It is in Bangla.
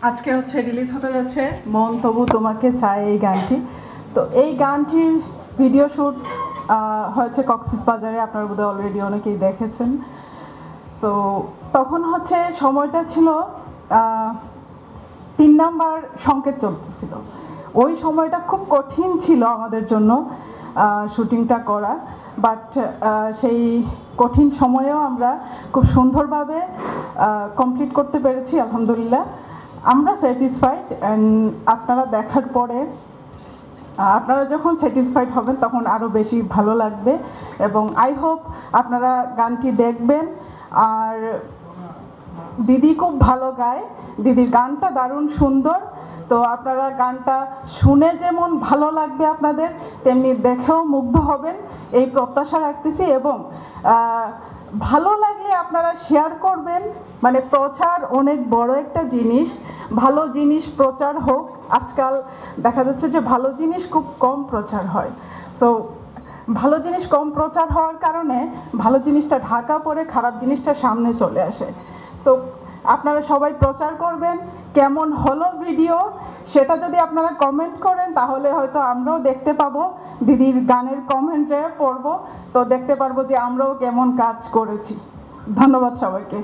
আজকে হচ্ছে রিলিজ হতে যাচ্ছে মন তবু তোমাকে চায় এই গানটি। তো এই গানটির ভিডিও শ্যুট হয়েছে কক্সবাজারে, আপনারা বোধহয় অলরেডি অনেকেই দেখেছেন। সো তখন হচ্ছে সময়টা ছিল 3 নাম্বার সংকেত চলতেছিল। ওই সময়টা খুব কঠিন ছিল আমাদের জন্য শুটিংটা করা, বাট সেই কঠিন সময়েও আমরা খুব সুন্দরভাবে কমপ্লিট করতে পেরেছি, আলহামদুলিল্লাহ। আমরা স্যাটিসফাইড, অ্যান্ড আপনারা দেখার পরে আপনারা যখন স্যাটিসফাইড হবেন তখন আরও বেশি ভালো লাগবে, এবং আই হোপ আপনারা গানটি দেখবেন। আর দিদি খুব ভালো গায়, দিদির গানটা দারুণ সুন্দর। তো আপনারা গানটা শুনে যেমন ভালো লাগবে আপনাদের, তেমনি দেখেও মুগ্ধ হবেন এই প্রত্যাশা রাখতেছি। এবং ভালো লাগলে আপনারা শেয়ার করবেন। মানে প্রচার অনেক বড় একটা জিনিস, ভালো জিনিস প্রচার হোক। আজকাল দেখা যাচ্ছে যে ভালো জিনিস খুব কম প্রচার হয়। সো ভালো জিনিস কম প্রচার হওয়ার কারণে ভালো জিনিসটা ঢাকা পড়ে, খারাপ জিনিসটা সামনে চলে আসে। সো আপনারা সবাই প্রচার করবেন। কেমন হলো ভিডিও সেটা যদি আপনারা কমেন্ট করেন তাহলে হয়তো আমরাও দেখতে পাবো, দিদির গানের কমেন্টে পড়বো, তো দেখতে পারবো যে আমরাও কেমন কাজ করেছি। ধন্যবাদ সবাইকে।